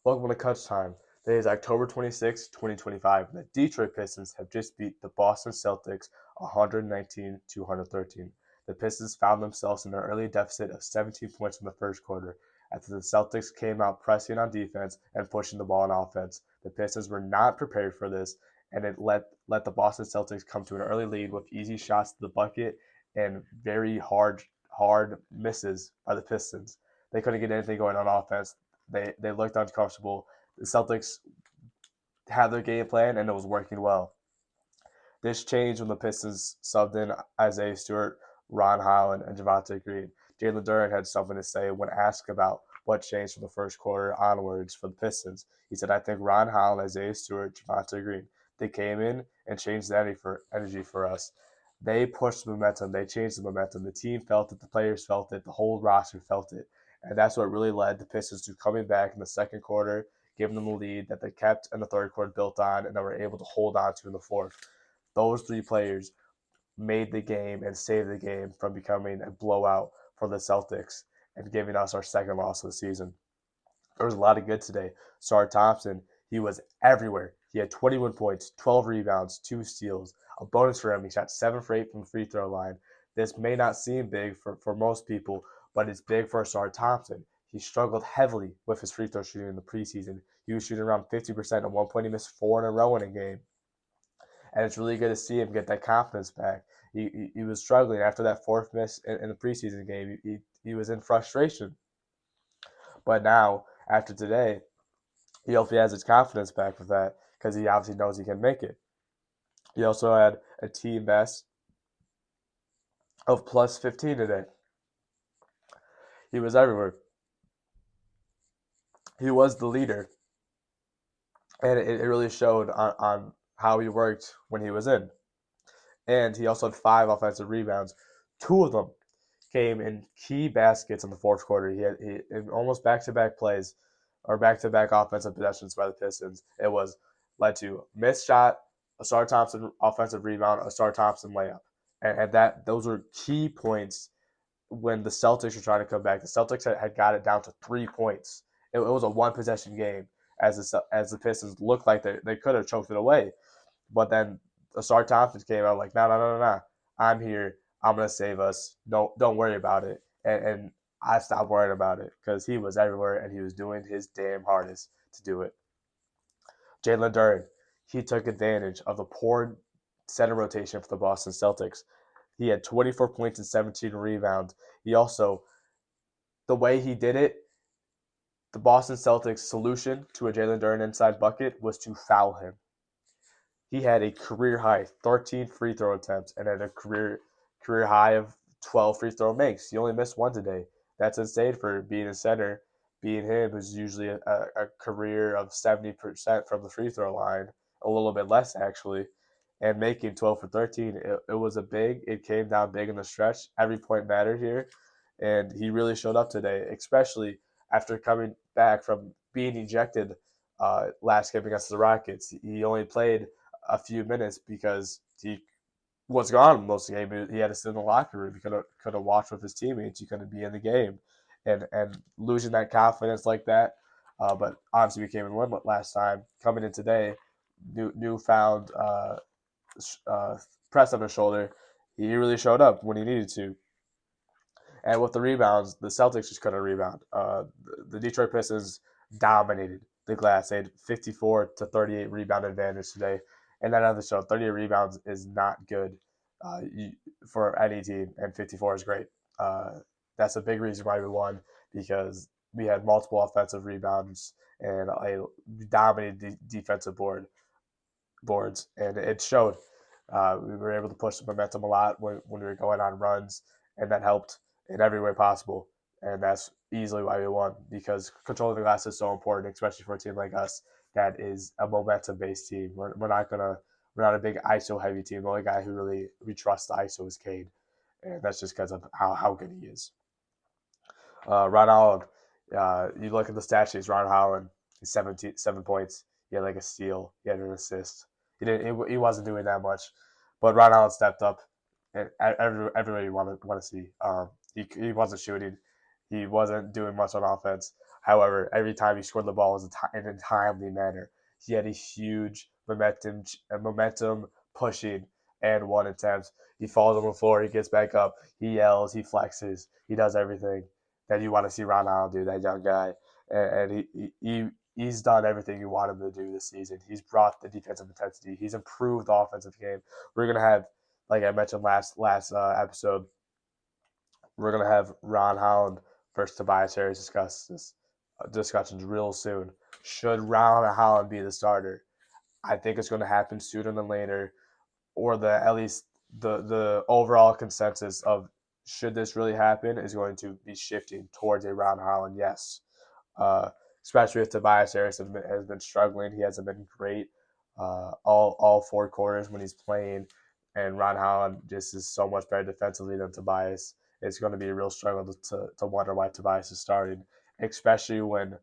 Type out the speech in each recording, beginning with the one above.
Welcome to Kutch time. Today is October 26, 2025. The Detroit Pistons have just beat the Boston Celtics 119 to 113. The Pistons found themselves in an early deficit of 17 points in the first quarter after the Celtics came out pressing on defense and pushing the ball on offense. The Pistons were not prepared for this, and it let the Boston Celtics come to an early lead with easy shots to the bucket and very hard misses by the Pistons. They couldn't get anything going on offense. They looked uncomfortable. The Celtics had their game plan and it was working well. This changed when the Pistons subbed in Isaiah Stewart, Ron Holland, and Javante Green. Jalen Duren had something to say when asked about what changed from the first quarter onwards for the Pistons. He said, "I think Ron Holland, Isaiah Stewart, Javante Green, they came in and changed the energy for us. They pushed the momentum. They changed the momentum. The team felt it. The players felt it. The whole roster felt it. And that's what really led the Pistons to coming back in the second quarter, giving them a lead that they kept in the third quarter built on and they were able to hold on to in the fourth. Those three players made the game and saved the game from becoming a blowout for the Celtics and giving us our second loss of the season. There was a lot of good today. Sar Thompson, he was everywhere. He had 21 points, 12 rebounds, 2 steals. A bonus for him, he shot 7 for 8 from the free throw line. This may not seem big for most people, but it's big for Sar Thompson. He struggled heavily with his free throw shooting in the preseason. He was shooting around 50%. At one point, he missed 4 in a row in a game. And it's really good to see him get that confidence back. He was struggling after that fourth miss in the preseason game. He was in frustration. But now, after today, he hopefully has his confidence back with that because he obviously knows he can make it. He also had a team best of plus 15 today. He was everywhere. He was the leader, and it really showed on how he worked when he was in. And he also had 5 offensive rebounds. 2 of them came in key baskets in the fourth quarter. He in almost back-to-back plays or back-to-back offensive possessions by the Pistons. It was led to missed shot, a Star Thompson offensive rebound, a Star Thompson layup, and that those were key points when the Celtics were trying to come back. The Celtics had got it down to 3 points. It was a one-possession game as the Pistons looked like they could have choked it away. But then Star Thompson came out like, no, no, no, no, no. I'm here. I'm gonna save us. Don't worry about it. And I stopped worrying about it because he was everywhere and he was doing his damn hardest to do it. Jalen Duren, he took advantage of the poor center rotation for the Boston Celtics. He had 24 points and 17 rebounds. He also, the way he did it, the Boston Celtics' solution to a Jalen Duren inside bucket was to foul him. He had a career high 13 free throw attempts and had a career high of 12 free throw makes. He only missed one today. That's insane for being a center, being him, who's usually a career of 70% from the free throw line, a little bit less actually, and making 12 for 13. It came down big in the stretch. Every point mattered here, and he really showed up today, especially after coming back from being ejected last game against the Rockets. He only played a few minutes because he was gone most of the game. He had to sit in the locker room. He could have watched with his teammates. He couldn't be in the game, and losing that confidence like that. But obviously, we came in win last time. Coming in today, newfound press on his shoulder. He really showed up when he needed to. And with the rebounds, the Celtics just couldn't rebound. The Detroit Pistons dominated the glass. They had 54 to 38 rebound advantage today. And that other show, 38 rebounds is not good for any team, and 54 is great. That's a big reason why we won because we had multiple offensive rebounds and a dominated defensive boards, and it showed. We were able to push the momentum a lot when we were going on runs, and that helped in every way possible. And that's easily why we won because controlling the glass is so important, especially for a team like us that is a momentum-based team. We're not a big ISO heavy team. The only guy who really we trust the ISO is Cade, and that's just because of how good he is. Ron Holland, you look at the stat sheets. Ron Holland, he's 7 points. He had like a steal. He had an assist. He wasn't doing that much, but Ron Holland stepped up, and everybody want to see. He wasn't shooting. He wasn't doing much on offense. However, every time he scored the ball was in a timely manner. He had a huge momentum pushing and one attempt. He falls on the floor, he gets back up, he yells, he flexes, he does everything that you want to see Ron Allen do, that young guy. And he's done everything you want him to do this season. He's brought the defensive intensity. He's improved the offensive game. We're gonna have, like I mentioned last episode, we're gonna have Ron Holland versus Tobias Harris discussions real soon. Should Ron Holland be the starter? I think it's going to happen sooner than later, or the at least the overall consensus of should this really happen is going to be shifting towards a Ron Holland yes. Uh, Especially if Tobias Harris has been struggling. He hasn't been great all four quarters when he's playing, and Ron Holland just is so much better defensively than Tobias. It's going to be a real struggle to wonder why Tobias is starting, especially when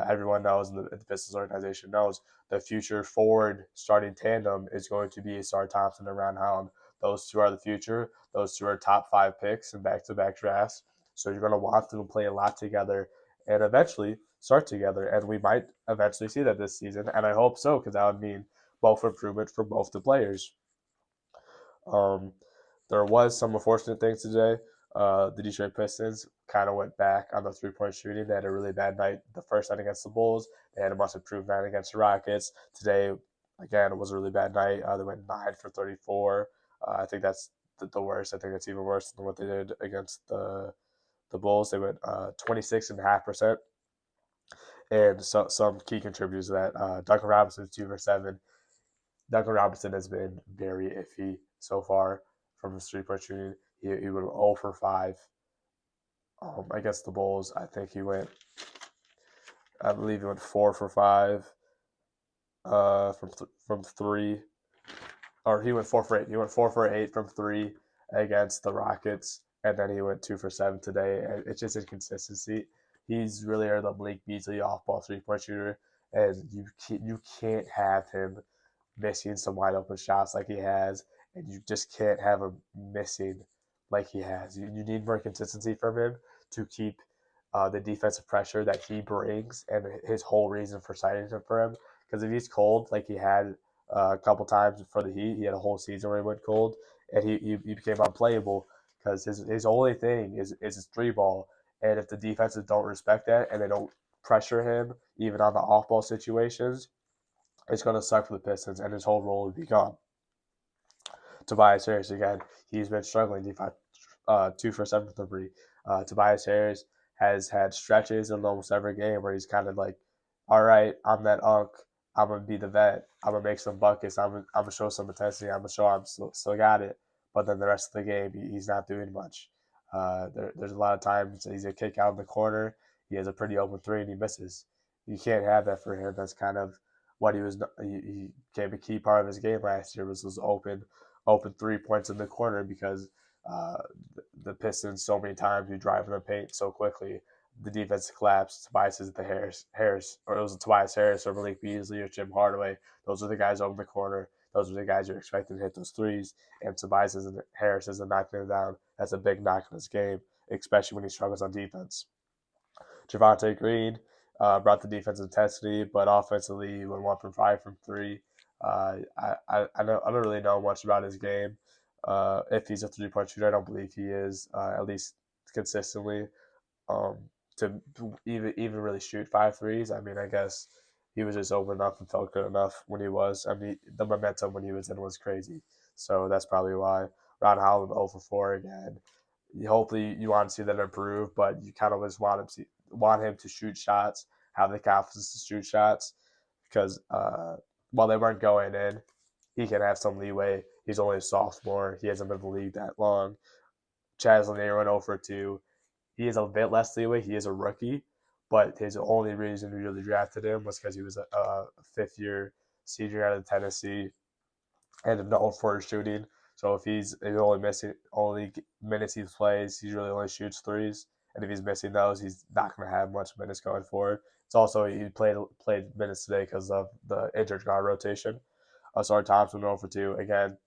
everyone knows, and the Pistons organization knows, the future forward starting tandem is going to be Sar Thompson and Ron Holland. Those two are the future. Those two are top 5 picks in back-to-back drafts. So you're going to want them to play a lot together and eventually start together. And we might eventually see that this season. And I hope so, because that would mean both improvement for both the players. Um, there was some unfortunate things today. The Detroit Pistons kind of went back on the 3-point shooting. They had a really bad night the first night against the Bulls. They had a much improved night against the Rockets. Today, again, it was a really bad night. They went 9 for 34. I think that's the worst. I think it's even worse than what they did against the Bulls. They went 26.5%. And so some key contributors to that. Duncan Robinson's 2 for 7. Duncan Robinson has been very iffy so far from his 3-point shooting. He went 0 for 5 against the Bulls. I believe he went 4 for 5 from 3. Or he went 4 for 8. He went 4 for 8 from 3 against the Rockets. And then he went 2 for 7 today. It's just inconsistency. He's really the Malik Beasley off-ball 3-point shooter. And you can't have him missing some wide open shots like he has, and you just can't have him missing like he has. You need more consistency from him to keep the defensive pressure that he brings and his whole reason for signing him for him. Because if he's cold, like he had a couple times for the Heat, he had a whole season where he went cold, and he became unplayable because his only thing is his 3 ball. And if the defenses don't respect that and they don't pressure him, even on the off ball situations, it's going to suck for the Pistons, and his whole role would be gone. Tobias Harris, again, he's been struggling. 2 for 7 from 3. Tobias Harris has had stretches in almost every game where he's kind of like, all right, I'm that unk. I'm going to be the vet. I'm going to make some buckets. I'm going to show some intensity. I'm going to show I'm still got it. But then the rest of the game, he's not doing much. There's a lot of times he's a kick out in the corner. He has a pretty open 3 and he misses. You can't have that for him. That's kind of what he became a key part of his game last year was those open 3 points in the corner because uh, the Pistons so many times we drive in the paint so quickly. The defense collapsed. Tobias is the Harris, or it was Tobias Harris or Malik Beasley or Jim Hardaway. Those are the guys over the corner. Those are the guys you're expecting to hit those threes. And Tobias and Harris isn't knocking them down. That's a big knock in his game, especially when he struggles on defense. Javonte Green brought the defensive intensity, but offensively he went 1 from 5 from 3. I don't really know much about his game. If he's a 3-point shooter, I don't believe he is, at least consistently. Um, to even really shoot 5 threes, I mean, I guess he was just open enough and felt good enough when he was. I mean, the momentum when he was in was crazy. So that's probably why. Ron Howland 0 for 4 again. Hopefully you want to see that improve, but you kind of just want him to shoot shots, have the confidence to shoot shots, because while they weren't going in, he can have some leeway. He's only a sophomore. He hasn't been in the league that long. Chaz Lanier went 0 for 2. He has a bit less leeway. He is a rookie, but his only reason we really drafted him was because he was a fifth-year senior out of Tennessee and known for his shooting. So if he's only minutes he plays, he really only shoots threes. And if he's missing those, he's not going to have much minutes going forward. It's also he played minutes today because of the injured guard rotation. Sar Thompson 0 for 2. Again,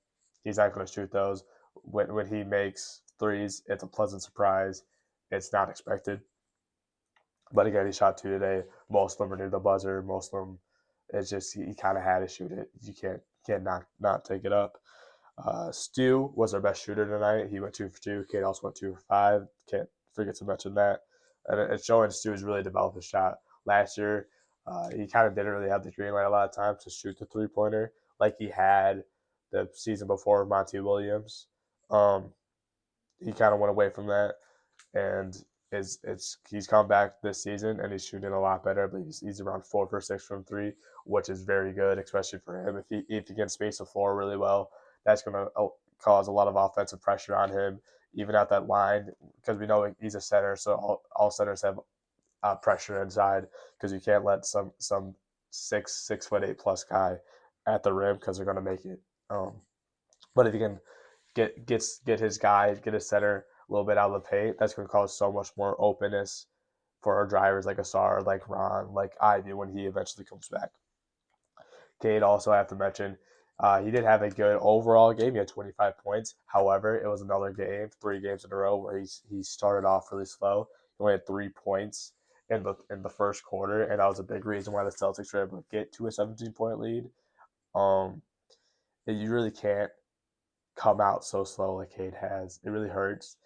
he's not going to shoot those. When he makes threes, it's a pleasant surprise. It's not expected. But again, he shot two today. Most of them are near the buzzer. Most of them, it's just he kind of had to shoot it. You can't not take it up. Stu was our best shooter tonight. He went 2 for 2. Kate also went 2 for 5. Can't forget to mention that. And it's showing Stu has really developed his shot. Last year, he kind of didn't really have the green light a lot of times to shoot the 3 pointer like he had the season before Monty Williams. Um, he kind of went away from that, and he's come back this season and he's shooting a lot better. I believe he's around 4 for 6 from three, which is very good, especially for him. If he can space the floor really well, that's going to cause a lot of offensive pressure on him, even at that line, because we know he's a center, so all centers have pressure inside because you can't let some 6 foot 8 plus guy at the rim because they're going to make it. Um, but if you can get his guy, get his center a little bit out of the paint, that's going to cause so much more openness for our drivers like Asar, like Ron, like Ivy when he eventually comes back. Cade also I have to mention, he did have a good overall game. He had 25 points. However, it was another game, 3 games in a row where he started off really slow. He only had 3 points in the first quarter, and that was a big reason why the Celtics were able to get to a 17-point lead. Um, you really can't come out so slow like Cade has. It really hurts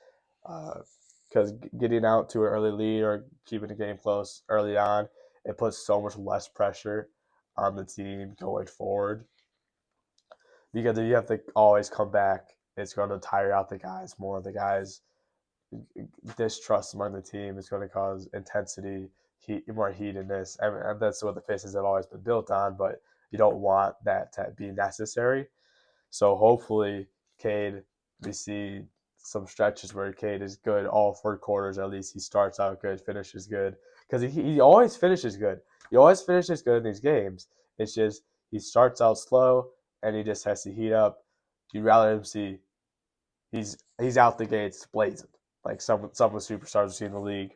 because getting out to an early lead or keeping the game close early on, it puts so much less pressure on the team going forward. Because if you have to always come back, it's going to tire out the guys more. The guys distrust among the team is going to cause intensity, more heatedness. I mean, that's what the Pistons have always been built on, but you don't want that to be necessary. So hopefully, Cade, we see some stretches where Cade is good all 4 quarters. At least he starts out good, finishes good, because he always finishes good. He always finishes good in these games. It's just he starts out slow and he just has to heat up. You'd rather him see he's out the gates blazing like some of the superstars we see in the league,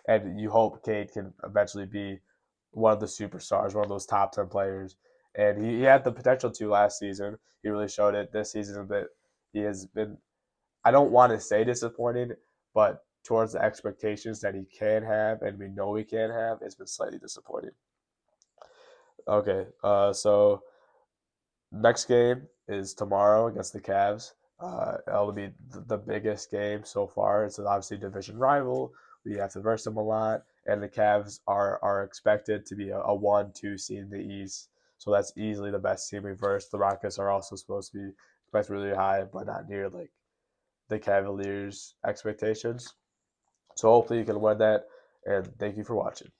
and you hope Cade can eventually be one of the superstars, one of those top 10 players. And he had the potential to last season. He really showed it this season a bit. He has been, I don't want to say disappointing, but towards the expectations that he can have and we know he can have, it's been slightly disappointing. Okay, so next game is tomorrow against the Cavs. It'll be the biggest game so far. It's obviously a division rival. We have to verse them a lot, and the Cavs are expected to be a 1-2 seed in the East. So that's easily the best team we versed. The Rockets are also supposed to be expected really high, but not near like the Cavaliers' expectations. So hopefully you can win that, and thank you for watching.